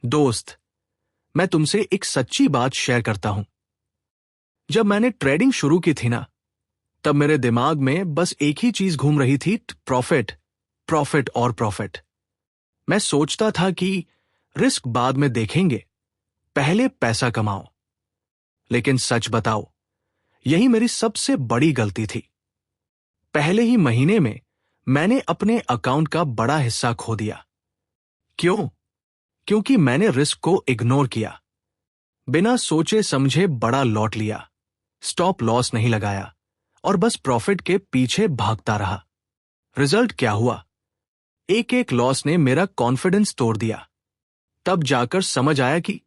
दोस्त, मैं तुमसे एक सच्ची बात शेयर करता हूं। जब मैंने ट्रेडिंग शुरू की थी ना, तब मेरे दिमाग में बस एक ही चीज घूम रही थी, प्रॉफिट, प्रॉफिट और प्रॉफिट। मैं सोचता था कि रिस्क बाद में देखेंगे, पहले पैसा कमाओ। लेकिन सच बताओ, यही मेरी सबसे बड़ी गलती थी। पहले ही महीने में मैंने अपने अकाउंट का बड़ा हिस्सा खो दिया। क्यों? क्योंकि मैंने रिस्क को इग्नोर किया, बिना सोचे समझे बड़ा लॉट लिया, स्टॉप लॉस नहीं लगाया और बस प्रॉफिट के पीछे भागता रहा। रिजल्ट क्या हुआ? एक एक लॉस ने मेरा कॉन्फिडेंस तोड़ दिया। तब जाकर समझ आया कि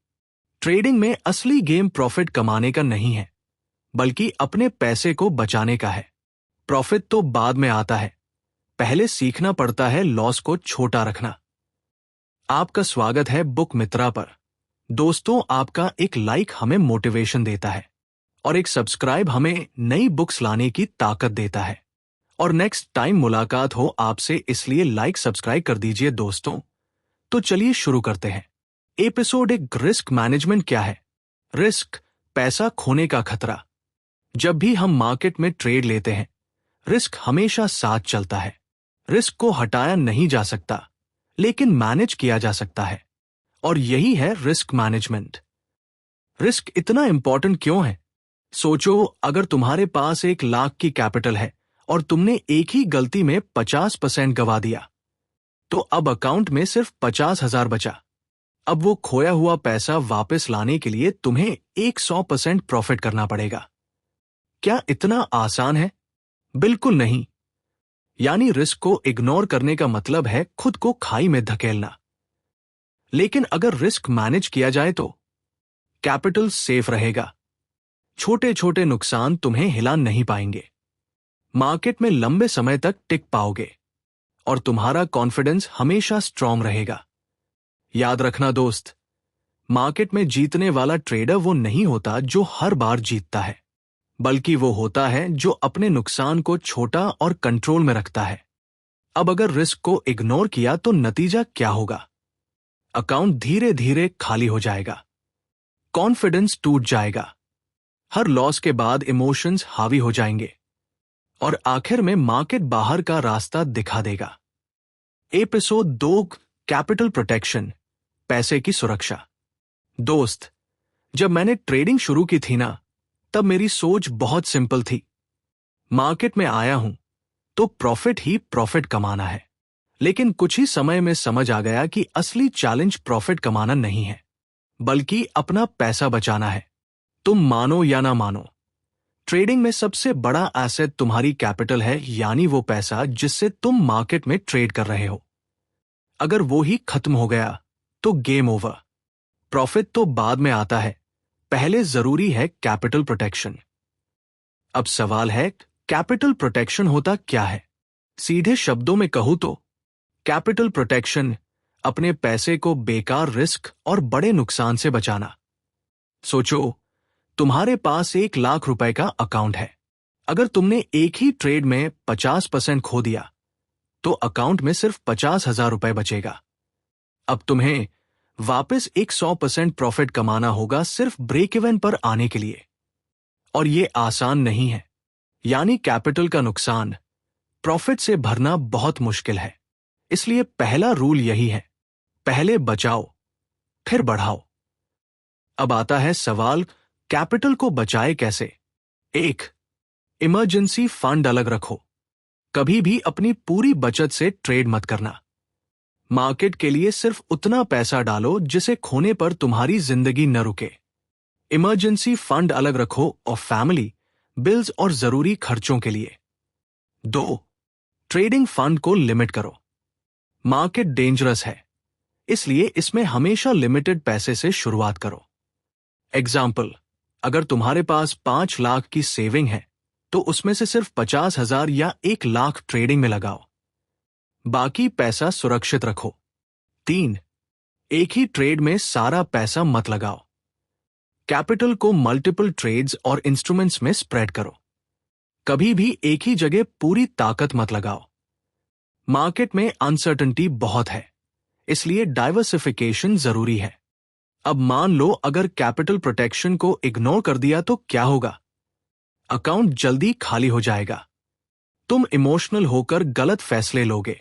ट्रेडिंग में असली गेम प्रॉफिट कमाने का नहीं है, बल्कि अपने पैसे को बचाने का है। प्रॉफिट तो बाद में आता है, पहले सीखना पड़ता है लॉस को छोटा रखना। आपका स्वागत है बुक मित्रा पर। दोस्तों, आपका एक लाइक हमें मोटिवेशन देता है और एक सब्सक्राइब हमें नई बुक्स लाने की ताकत देता है। और नेक्स्ट टाइम मुलाकात हो आपसे, इसलिए लाइक सब्सक्राइब कर दीजिए दोस्तों। तो चलिए शुरू करते हैं। एपिसोड 1, रिस्क मैनेजमेंट क्या है? रिस्क, पैसा खोने का खतरा। जब भी हम मार्केट में ट्रेड लेते हैं, रिस्क हमेशा साथ चलता है। रिस्क को हटाया नहीं जा सकता, लेकिन मैनेज किया जा सकता है, और यही है रिस्क मैनेजमेंट। रिस्क इतना इंपॉर्टेंट क्यों है? सोचो, अगर तुम्हारे पास 1,00,000 की कैपिटल है और तुमने एक ही गलती में 50% गवा दिया, तो अब अकाउंट में सिर्फ 50,000 बचा। अब वो खोया हुआ पैसा वापस लाने के लिए तुम्हें 100% प्रॉफिट करना पड़ेगा। क्या इतना आसान है? बिल्कुल नहीं। यानी रिस्क को इग्नोर करने का मतलब है खुद को खाई में धकेलना। लेकिन अगर रिस्क मैनेज किया जाए तो कैपिटल सेफ रहेगा, छोटे छोटे नुकसान तुम्हें हिला नहीं पाएंगे, मार्केट में लंबे समय तक टिक पाओगे और तुम्हारा कॉन्फिडेंस हमेशा स्ट्रांग रहेगा। याद रखना दोस्त, मार्केट में जीतने वाला ट्रेडर वो नहीं होता जो हर बार जीतता है, बल्कि वो होता है जो अपने नुकसान को छोटा और कंट्रोल में रखता है। अब अगर रिस्क को इग्नोर किया तो नतीजा क्या होगा? अकाउंट धीरे धीरे खाली हो जाएगा, कॉन्फिडेंस टूट जाएगा, हर लॉस के बाद इमोशंस हावी हो जाएंगे और आखिर में मार्केट बाहर का रास्ता दिखा देगा। एपिसोड 2, कैपिटल प्रोटेक्शन, पैसे की सुरक्षा। दोस्त, जब मैंने ट्रेडिंग शुरू की थी ना, तब मेरी सोच बहुत सिंपल थी। मार्केट में आया हूं तो प्रॉफिट ही प्रॉफिट कमाना है। लेकिन कुछ ही समय में समझ आ गया कि असली चैलेंज प्रॉफिट कमाना नहीं है, बल्कि अपना पैसा बचाना है। तुम मानो या ना मानो, ट्रेडिंग में सबसे बड़ा एसेट तुम्हारी कैपिटल है, यानी वो पैसा जिससे तुम मार्केट में ट्रेड कर रहे हो। अगर वो ही खत्म हो गया तो गेम ओवर। प्रॉफिट तो बाद में आता है, पहले जरूरी है कैपिटल प्रोटेक्शन। अब सवाल है, कैपिटल प्रोटेक्शन होता क्या है? सीधे शब्दों में कहूं तो कैपिटल प्रोटेक्शन अपने पैसे को बेकार रिस्क और बड़े नुकसान से बचाना। सोचो, तुम्हारे पास 1,00,000 रुपए का अकाउंट है। अगर तुमने एक ही ट्रेड में 50% खो दिया, तो अकाउंट में सिर्फ 50,000 रुपए बचेगा। अब तुम्हें वापस 100% प्रॉफिट कमाना होगा सिर्फ ब्रेक इवन पर आने के लिए। और ये आसान नहीं है, यानी कैपिटल का नुकसान प्रॉफिट से भरना बहुत मुश्किल है। इसलिए पहला रूल यही है, पहले बचाओ फिर बढ़ाओ। अब आता है सवाल, कैपिटल को बचाए कैसे? 1, इमरजेंसी फंड अलग रखो। कभी भी अपनी पूरी बचत से ट्रेड मत करना। मार्केट के लिए सिर्फ उतना पैसा डालो जिसे खोने पर तुम्हारी जिंदगी न रुके। इमरजेंसी फंड अलग रखो और फैमिली, बिल्स और जरूरी खर्चों के लिए। 2, ट्रेडिंग फंड को लिमिट करो। मार्केट डेंजरस है, इसलिए इसमें हमेशा लिमिटेड पैसे से शुरुआत करो। एग्जाम्पल, अगर तुम्हारे पास 5,00,000 की सेविंग है, तो उसमें से सिर्फ 50,000 या 1,00,000 ट्रेडिंग में लगाओ, बाकी पैसा सुरक्षित रखो। 3, एक ही ट्रेड में सारा पैसा मत लगाओ। कैपिटल को मल्टीपल ट्रेड्स और इंस्ट्रूमेंट्स में स्प्रेड करो। कभी भी एक ही जगह पूरी ताकत मत लगाओ। मार्केट में अनसर्टेनिटी बहुत है, इसलिए डाइवर्सिफिकेशन जरूरी है। अब मान लो अगर कैपिटल प्रोटेक्शन को इग्नोर कर दिया तो क्या होगा? अकाउंट जल्दी खाली हो जाएगा। तुम इमोशनल होकर गलत फैसले लोगे।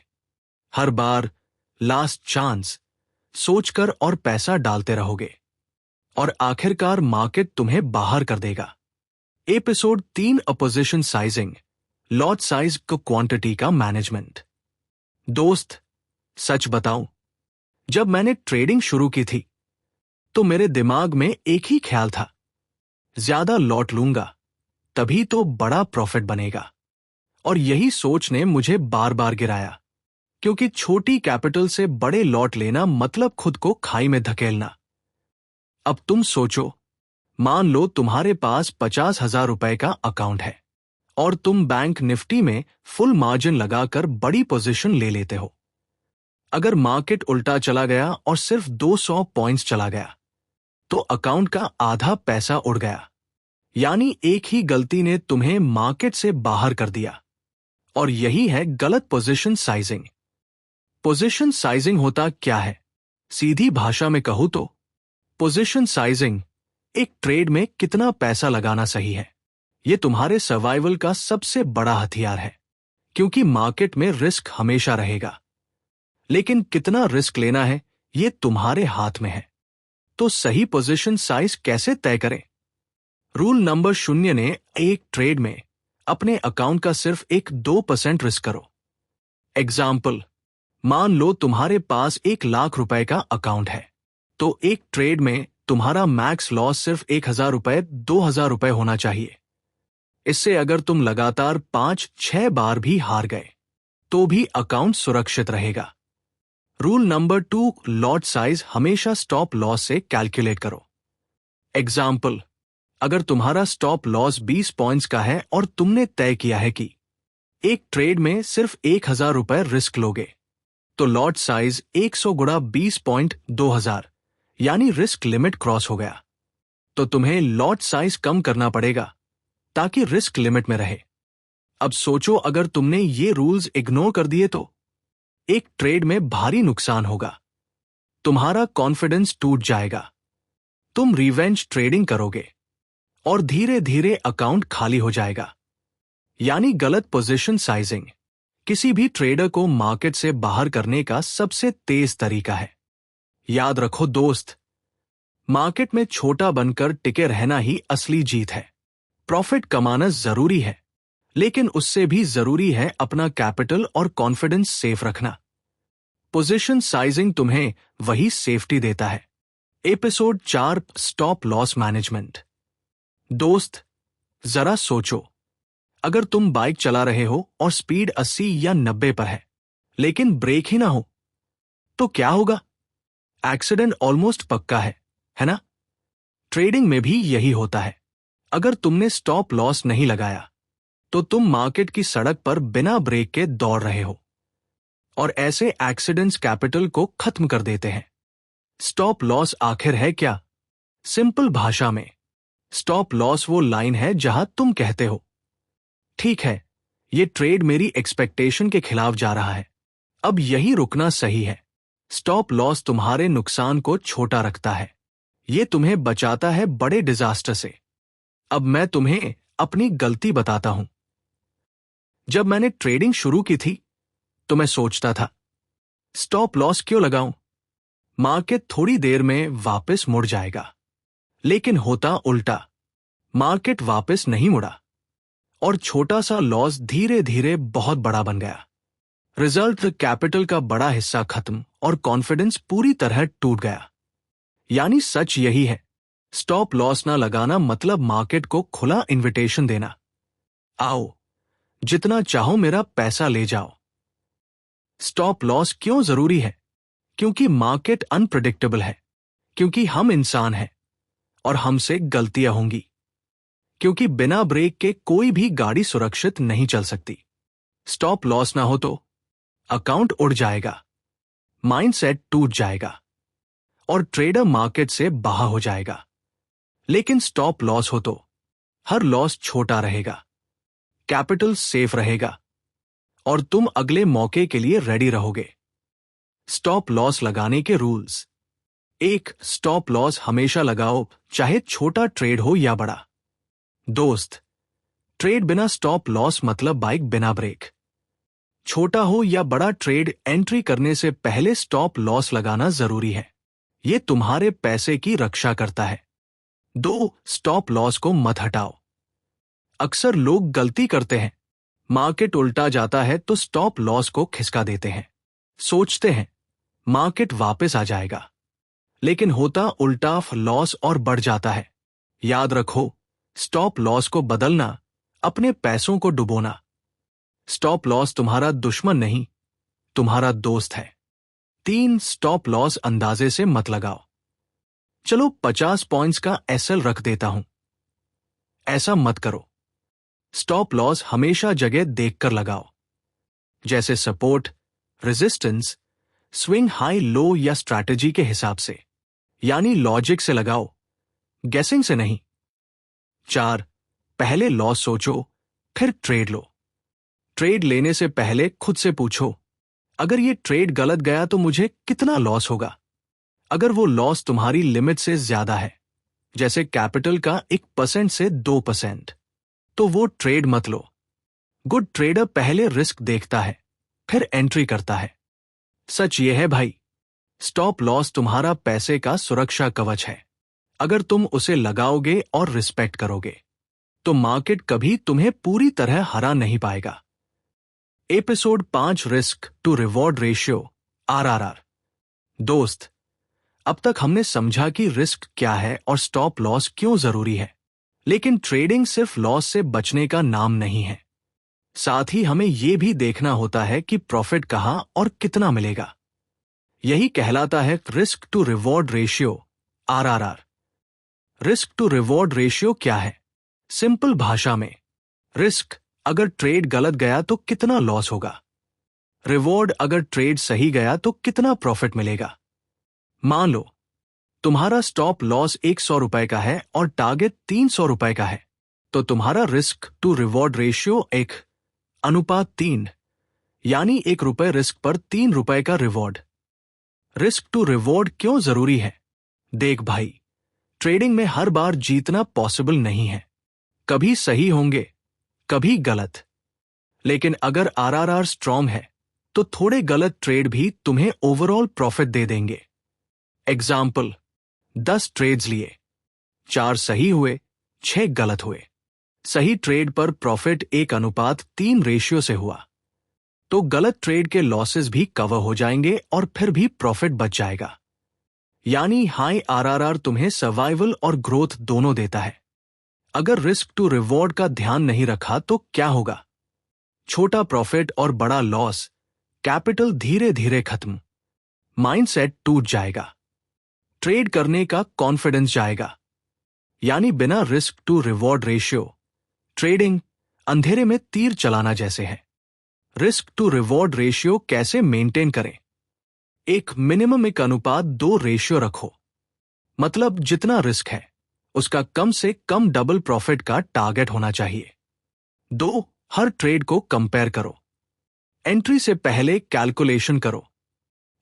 हर बार लास्ट चांस सोचकर और पैसा डालते रहोगे और आखिरकार मार्केट तुम्हें बाहर कर देगा। Episode 3, opposition sizing, lot size को क्वांटिटी का मैनेजमेंट। दोस्त, सच बताऊं, जब मैंने ट्रेडिंग शुरू की थी तो मेरे दिमाग में एक ही ख्याल था, ज्यादा लॉट लूंगा तभी तो बड़ा प्रॉफिट बनेगा। और यही सोच ने मुझे बार बार गिराया, क्योंकि छोटी कैपिटल से बड़े लॉट लेना मतलब खुद को खाई में धकेलना। अब तुम सोचो, मान लो तुम्हारे पास 50,000 रुपए का अकाउंट है और तुम बैंक निफ्टी में फुल मार्जिन लगाकर बड़ी पोजीशन ले लेते हो। अगर मार्केट उल्टा चला गया और सिर्फ 200 पॉइंट्स चला गया तो अकाउंट का आधा पैसा उड़ गया। यानी एक ही गलती ने तुम्हें मार्केट से बाहर कर दिया। और यही है गलत पोजीशन साइजिंग। पोजीशन साइजिंग होता क्या है? सीधी भाषा में कहूं तो पोजीशन साइजिंग एक ट्रेड में कितना पैसा लगाना सही है, यह तुम्हारे सर्वाइवल का सबसे बड़ा हथियार है। क्योंकि मार्केट में रिस्क हमेशा रहेगा, लेकिन कितना रिस्क लेना है यह तुम्हारे हाथ में है। तो सही पोजीशन साइज कैसे तय करें? रूल नंबर 0 ने एक ट्रेड में अपने अकाउंट का सिर्फ 2% रिस्क करो। एग्जाम्पल, मान लो तुम्हारे पास 1,00,000 रुपए का अकाउंट है, तो एक ट्रेड में तुम्हारा मैक्स लॉस सिर्फ 1,000 रुपए 2,000 रुपए होना चाहिए। इससे अगर तुम लगातार 5-6 बार भी हार गए तो भी अकाउंट सुरक्षित रहेगा। रूल नंबर 2, लॉट साइज हमेशा स्टॉप लॉस से कैलकुलेट करो। एग्जाम्पल, अगर तुम्हारा स्टॉप लॉस 20 पॉइंट्स का है और तुमने तय किया है कि एक ट्रेड में सिर्फ 1,000 रुपए रिस्क लोगे, तो लॉट साइज 100 गुणा 20 पॉइंट 2,000, यानी रिस्क लिमिट क्रॉस हो गया। तो तुम्हें लॉट साइज कम करना पड़ेगा ताकि रिस्क लिमिट में रहे। अब सोचो, अगर तुमने ये रूल्स इग्नोर कर दिए तो एक ट्रेड में भारी नुकसान होगा। तुम्हारा कॉन्फिडेंस टूट जाएगा, तुम रिवेंज ट्रेडिंग करोगे और धीरे धीरे अकाउंट खाली हो जाएगा। यानी गलत पोजीशन साइजिंग किसी भी ट्रेडर को मार्केट से बाहर करने का सबसे तेज तरीका है। याद रखो दोस्त, मार्केट में छोटा बनकर टिके रहना ही असली जीत है। प्रॉफिट कमाना जरूरी है, लेकिन उससे भी जरूरी है अपना कैपिटल और कॉन्फिडेंस सेफ रखना। पोजीशन साइजिंग तुम्हें वही सेफ्टी देता है। Episode 4, stop loss management. दोस्त, जरा सोचो, अगर तुम बाइक चला रहे हो और स्पीड 80 या 90 पर है, लेकिन ब्रेक ही ना हो, तो क्या होगा? एक्सीडेंट ऑलमोस्ट पक्का है ना? ट्रेडिंग में भी यही होता है। अगर तुमने स्टॉप लॉस नहीं लगाया तो तुम मार्केट की सड़क पर बिना ब्रेक के दौड़ रहे हो, और ऐसे एक्सीडेंट्स कैपिटल को खत्म कर देते हैं। स्टॉप लॉस आखिर है क्या? सिंपल भाषा में, स्टॉप लॉस वो लाइन है जहां तुम कहते हो, ठीक है, ये ट्रेड मेरी एक्सपेक्टेशन के खिलाफ जा रहा है, अब यही रुकना सही है। स्टॉप लॉस तुम्हारे नुकसान को छोटा रखता है, ये तुम्हें बचाता है बड़े डिजास्टर से। अब मैं तुम्हें अपनी गलती बताता हूं। जब मैंने ट्रेडिंग शुरू की थी तो मैं सोचता था, स्टॉप लॉस क्यों लगाऊं, मार्केट थोड़ी देर में वापस मुड़ जाएगा। लेकिन होता उल्टा, मार्केट वापस नहीं मुड़ा और छोटा सा लॉस धीरे धीरे बहुत बड़ा बन गया। रिजल्ट, कैपिटल का बड़ा हिस्सा खत्म और कॉन्फिडेंस पूरी तरह टूट गया। यानी सच यही है, स्टॉप लॉस ना लगाना मतलब मार्केट को खुला इनविटेशन देना, आओ जितना चाहो मेरा पैसा ले जाओ। स्टॉप लॉस क्यों जरूरी है? क्योंकि मार्केट अनप्रेडिक्टेबल है, क्योंकि हम इंसान हैं और हमसे गलतियां होंगी, क्योंकि बिना ब्रेक के कोई भी गाड़ी सुरक्षित नहीं चल सकती। स्टॉप लॉस ना हो तो अकाउंट उड़ जाएगा, माइंडसेट टूट जाएगा और ट्रेडर मार्केट से बाहर हो जाएगा। लेकिन स्टॉप लॉस हो तो हर लॉस छोटा रहेगा, कैपिटल सेफ रहेगा और तुम अगले मौके के लिए रेडी रहोगे। स्टॉप लॉस लगाने के रूल्स। एक, स्टॉप लॉस हमेशा लगाओ, चाहे छोटा ट्रेड हो या बड़ा। दोस्त, ट्रेड बिना स्टॉप लॉस मतलब बाइक बिना ब्रेक। छोटा हो या बड़ा ट्रेड, एंट्री करने से पहले स्टॉप लॉस लगाना जरूरी है। ये तुम्हारे पैसे की रक्षा करता है। 2, स्टॉप लॉस को मत हटाओ। अक्सर लोग गलती करते हैं, मार्केट उल्टा जाता है तो स्टॉप लॉस को खिसका देते हैं। सोचते हैं मार्केट वापस आ जाएगा, लेकिन होता उल्टा, लॉस और बढ़ जाता है। याद रखो, स्टॉप लॉस को बदलना, अपने पैसों को डुबोना। स्टॉप लॉस तुम्हारा दुश्मन नहीं, तुम्हारा दोस्त है। 3, स्टॉप लॉस अंदाजे से मत लगाओ। चलो 50 पॉइंट्स का एसएल रख देता हूं। ऐसा मत करो। स्टॉप लॉस हमेशा जगह देखकर लगाओ, जैसे support, resistance, swing high low या स्ट्रैटेजी के हिसाब से, यानी लॉजिक से लगाओ, गेसिंग से नहीं। 4, पहले लॉस सोचो, फिर ट्रेड लो। ट्रेड लेने से पहले खुद से पूछो, अगर ये ट्रेड गलत गया तो मुझे कितना लॉस होगा। अगर वो लॉस तुम्हारी लिमिट से ज्यादा है, जैसे कैपिटल का 1% से 2%, तो वो ट्रेड मत लो। गुड ट्रेडर पहले रिस्क देखता है, फिर एंट्री करता है। सच ये है भाई, स्टॉप लॉस तुम्हारा पैसे का सुरक्षा कवच है। अगर तुम उसे लगाओगे और रिस्पेक्ट करोगे, तो मार्केट कभी तुम्हें पूरी तरह हरा नहीं पाएगा। Episode 5, risk to reward ratio, RRR. दोस्त, अब तक हमने समझा कि रिस्क क्या है और स्टॉप लॉस क्यों जरूरी है। लेकिन ट्रेडिंग सिर्फ लॉस से बचने का नाम नहीं है। साथ ही हमें यह भी देखना होता है कि प्रॉफिट कहां और कितना मिलेगा। यही कहलाता है risk to reward ratio, RRR. Risk to reward ratio क्या है? सिंपल भाषा में, रिस्क, अगर ट्रेड गलत गया तो कितना लॉस होगा। रिवॉर्ड, अगर ट्रेड सही गया तो कितना प्रॉफिट मिलेगा। मान लो तुम्हारा स्टॉप लॉस 100 रुपए का है और टारगेट 300 रुपए का है, तो तुम्हारा रिस्क टू रिवॉर्ड रेशियो 1:3, यानी 1 रुपए रिस्क पर 3 रुपए का रिवॉर्ड। रिस्क टू रिवॉर्ड क्यों जरूरी है? देख भाई, ट्रेडिंग में हर बार जीतना पॉसिबल नहीं है। कभी सही होंगे, कभी गलत। लेकिन अगर आरआरआर स्ट्रॉन्ग है, तो थोड़े गलत ट्रेड भी तुम्हें ओवरऑल प्रॉफिट दे देंगे। एग्जाम्पल, 10 ट्रेड्स लिए, 4 सही हुए, 6 गलत हुए। सही ट्रेड पर प्रॉफिट 1:3 रेशियो से हुआ, तो गलत ट्रेड के लॉसेस भी कवर हो जाएंगे और फिर भी प्रॉफिट बच जाएगा। यानी हाई आरआरआर तुम्हें सर्वाइवल और ग्रोथ दोनों देता है। अगर रिस्क टू रिवॉर्ड का ध्यान नहीं रखा तो क्या होगा? छोटा प्रॉफिट और बड़ा लॉस, कैपिटल धीरे धीरे खत्म, माइंडसेट टूट जाएगा, ट्रेड करने का कॉन्फिडेंस जाएगा। यानी बिना risk to reward ratio, trading अंधेरे में तीर चलाना जैसे है। रिस्क टू रिवॉर्ड रेशियो कैसे मेंटेन करें? एक मिनिमम 1:2 रेशियो रखो। मतलब जितना रिस्क है, उसका कम से कम डबल प्रॉफिट का टारगेट होना चाहिए। 2, हर ट्रेड को कंपेयर करो। एंट्री से पहले कैलकुलेशन करो,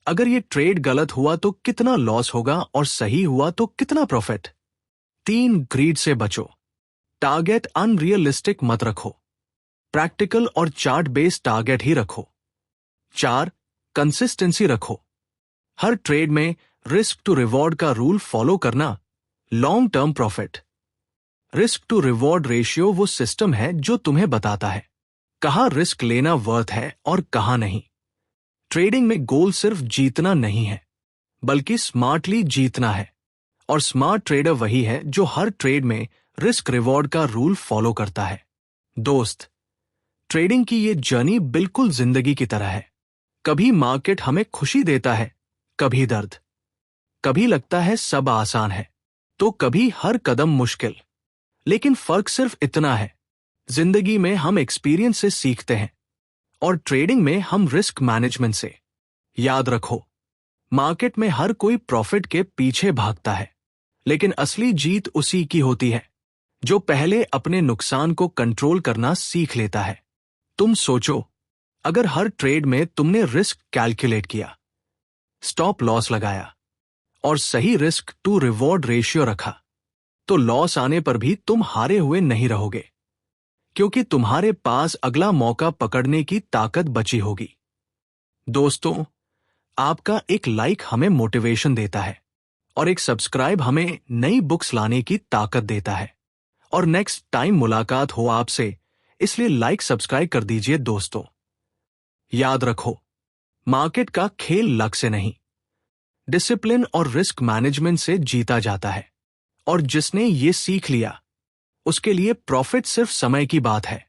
अगर ये ट्रेड गलत हुआ तो कितना लॉस होगा और सही हुआ तो कितना प्रॉफिट। 3, ग्रीड से बचो। टारगेट अनरियलिस्टिक मत रखो, प्रैक्टिकल और चार्ट बेस्ड टारगेट ही रखो। 4, कंसिस्टेंसी रखो। हर ट्रेड में रिस्क टू रिवॉर्ड का रूल फॉलो करना, long term profit. Risk to reward ratio वो सिस्टम है जो तुम्हें बताता है कहां रिस्क लेना वर्थ है और कहां नहीं। ट्रेडिंग में गोल सिर्फ जीतना नहीं है, बल्कि स्मार्टली जीतना है। और स्मार्ट ट्रेडर वही है जो हर ट्रेड में रिस्क रिवॉर्ड का रूल फॉलो करता है। दोस्त, ट्रेडिंग की ये जर्नी बिल्कुल जिंदगी की तरह है। कभी मार्केट हमें खुशी देता है, कभी दर्द। कभी लगता है सब आसान है, तो कभी हर कदम मुश्किल। लेकिन फर्क सिर्फ इतना है, जिंदगी में हम एक्सपीरियंस से सीखते हैं और ट्रेडिंग में हम रिस्क मैनेजमेंट से। याद रखो, मार्केट में हर कोई प्रॉफिट के पीछे भागता है, लेकिन असली जीत उसी की होती है जो पहले अपने नुकसान को कंट्रोल करना सीख लेता है। तुम सोचो, अगर हर ट्रेड में तुमने रिस्क कैलकुलेट किया, स्टॉप लॉस लगाया और सही रिस्क टू रिवॉर्ड रेशियो रखा, तो लॉस आने पर भी तुम हारे हुए नहीं रहोगे, क्योंकि तुम्हारे पास अगला मौका पकड़ने की ताकत बची होगी। दोस्तों, आपका एक लाइक हमें मोटिवेशन देता है और एक सब्सक्राइब हमें नई बुक्स लाने की ताकत देता है। और नेक्स्ट टाइम मुलाकात हो आपसे, इसलिए लाइक सब्सक्राइब कर दीजिए दोस्तों। याद रखो, मार्केट का खेल लक से नहीं, डिसिप्लिन और रिस्क मैनेजमेंट से जीता जाता है। और जिसने ये सीख लिया, उसके लिए प्रॉफिट सिर्फ समय की बात है।